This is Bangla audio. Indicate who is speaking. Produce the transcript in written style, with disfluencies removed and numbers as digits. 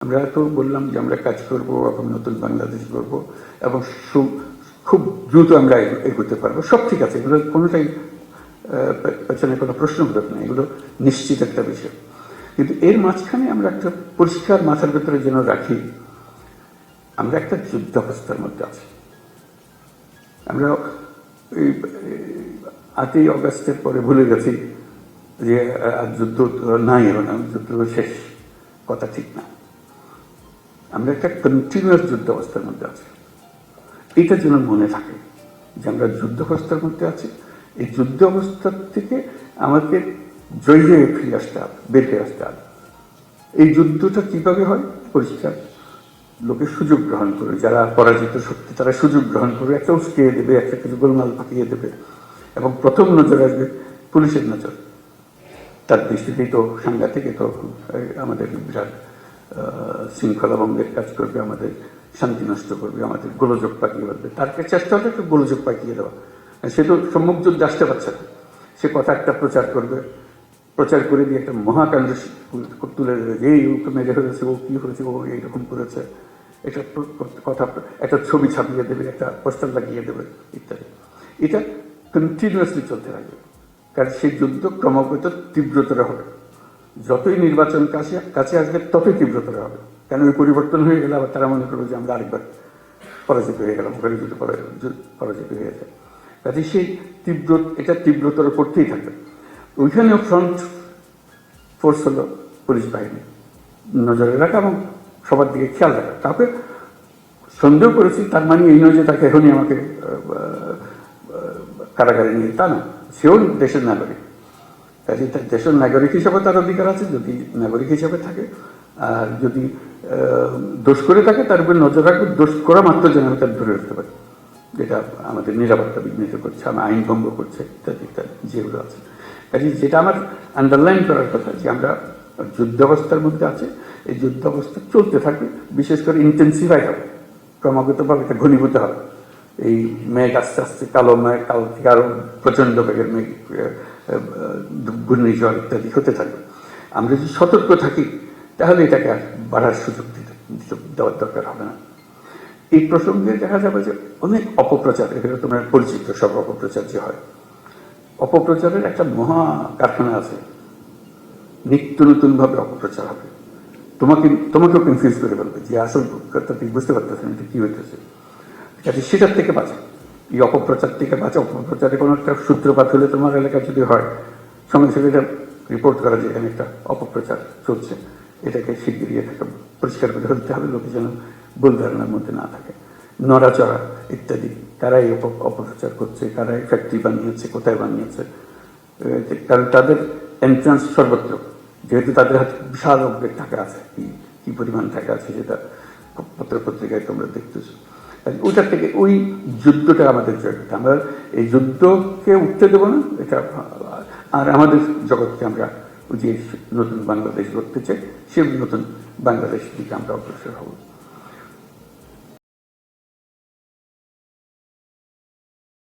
Speaker 1: আমরা তো বললাম যে আমরা কাজ করব এবং নতুন বাংলাদেশ গড়ব এবং খুব দ্রুত আমরা এগোতে পারবো। সব ঠিক আছে, এগুলো কোনোটাই পেছনে কোনো প্রশ্ন উঠবে না, এগুলো নিশ্চিত একটা বিষয়। কিন্তু এর মাঝখানে আমরা একটা পরিষ্কার মাথার ভেতরে যেন রাখি, আমরা একটা যুদ্ধাবস্থার মধ্যে আছি। আমরা এই 8ই অগাস্টের পরে ভুলে গেছি যে যুদ্ধ নাই, এবং যুদ্ধ শেষ, কথা ঠিক না। আমরা একটা কন্টিনিউয়াস যুদ্ধাবস্থার মধ্যে আছি। এটা যেন মনে থাকে যে আমরা যুদ্ধাবস্থার মধ্যে আছি। এই যুদ্ধ অবস্থার থেকে আমাদের জয় হয়ে ফিরে আসতে হবে, বের হয়ে আসতে হবে। এই যুদ্ধটা কিভাবে হয়? পরিষ্কার, লোকে সুযোগ গ্রহণ করে, যারা পরাজিত শক্তি তারা সুযোগ গ্রহণ করে একটা উস্কিয়ে দেবে, একটা কিছু গোলমাল পাকিয়ে দেবে, এবং প্রথম নজর আসবে পুলিশের নজর। তার দৃষ্টিতেই তো সাংঘাতিক, তো আমাদের বিরাট শৃঙ্খলা ভঙ্গের কাজ করবে, আমাদের শান্তি নষ্ট করবে, আমাদের গোলযোগ পাকিয়ে দেবে। তার চেষ্টা হলে একটু গোলযোগ পাকিয়ে দেওয়া। সে তো সম্মুখ যুদ্ধে আসতে পারছে না, সে কথা একটা প্রচার করবে, প্রচার করে দিয়ে একটা মহাকাণ্ড তুলে দেবে যে এই ওকে মেরে হয়েছে, ও কি হয়েছে, ও এইরকম করেছে, এটা কথা, একটা ছবি ছাপিয়ে দেবে, একটা পোস্টার লাগিয়ে দেবে ইত্যাদি। এটা কন্টিনিউয়াসলি চলতে থাকবে, কারণ সেই যুদ্ধ ক্রমাগত তীব্রতর হবে। যতই নির্বাচন কাছে আসবে ততই তীব্রতর হবে, কেন ওই পরিবর্তন হয়ে গেলে আবার তারা মনে করবে যে আমরা আরেকবার পরাজিত হয়ে গেলাম, ওখানে যদি পরাজিত হয়ে যায়। কাজে সেই এটা তীব্রতর করতেই থাকবে। ওইখানেও ফ্রন্ট ফোর্স হলো পুলিশ বাহিনী, নজরে রাখা এবং সবার দিকে খেয়াল রাখা। তাকে সন্দেহ করেছি তার মানে এই নয় যে তাকে এখনই আমাকে কারাগারে নিয়ে, তা না। সেও দেশের নাগরিক, কাজে তার দেশের নাগরিক হিসাবে তার অধিকার আছে, যদি নাগরিক হিসাবে থাকে। আর যদি দোষ করে থাকে তার উপরে নজর রাখবে, দোষ করা মাত্র যেন আমি তার ধরে রাখতে পারি, যেটা আমাদের নিরাপত্তা বিঘ্নিত করছে, আমার আইন ভঙ্গ করছে ইত্যাদি ইত্যাদি যেগুলো আছে। কাজে যেটা আমার আন্ডারলাইন করার কথা যে আমরা যুদ্ধাবস্থার মধ্যে আছে, এই যুদ্ধাবস্থা চলতে থাকবে, বিশেষ করে ইন্টেন্সিফাই হবে, ক্রমাগতভাবে এটা ঘনীভূত হবে। এই মেঘ আস্তে আস্তে কালো মেঘ, কাল থেকে আরো প্রচন্ড বেগের মেঘ, ঘূর্ণিঝড় ইত্যাদি হতে থাকবে। আমরা যদি সতর্ক থাকি তাহলে এটাকে আর বাড়ার সুযোগ দেওয়ার দরকার হবে না। এই প্রসঙ্গে দেখা যাবে যে অনেক অপপ্রচার, এগুলো তোমরা পরিচিত, সব অপপ্রচার যে হয়, অপপ্রচারের একটা মহা কারখানা আছে। নিত্য নতুন ভাবে অপপ্রচার হবে, তোমাকেও কনফিউজ করে বলবে যে আসল কথা তুই বুঝতে পারতেছেন এটা কি হইতেছে। কাজে সেটার থেকে বাঁচা, এই অপপ্রচার থেকে বাঁচা। অপপ্রচারে কোনো একটা সূত্রপাত হলে তোমার এলাকায় যদি হয়, সঙ্গে সঙ্গে এটা রিপোর্ট করা যে এখানে একটা অপপ্রচার চলছে, এটাকে শিগগিরই এটাকে পরিষ্কার করে ফেলতে হবে, লোকে যেন ভুল ধারণার মধ্যে না থাকে। নড়াচড়া ইত্যাদি, কারাই অপপ্রচার করছে, কারাই ফ্যাক্টরি বানিয়েছে, কোথায় বানিয়েছে, কারণ তাদের এন্ট্রান্স সর্বত্র, যেহেতু তাদের হাতে বিশাল অঙ্কের টাকা আছে, কি পরিমাণ টাকা আছে যেটা পত্রিকায় তোমরা দেখতেছো। ওইটার থেকে ওই যুদ্ধটা আমাদের জয়, আমরা এই যুদ্ধকে উঠতে দেবো না এটা। আর আমাদের জগৎকে আমরা যে নতুন বাংলাদেশ গড়তে চাই, সে নতুন বাংলাদেশ দিকে আমরা অগ্রসর হব।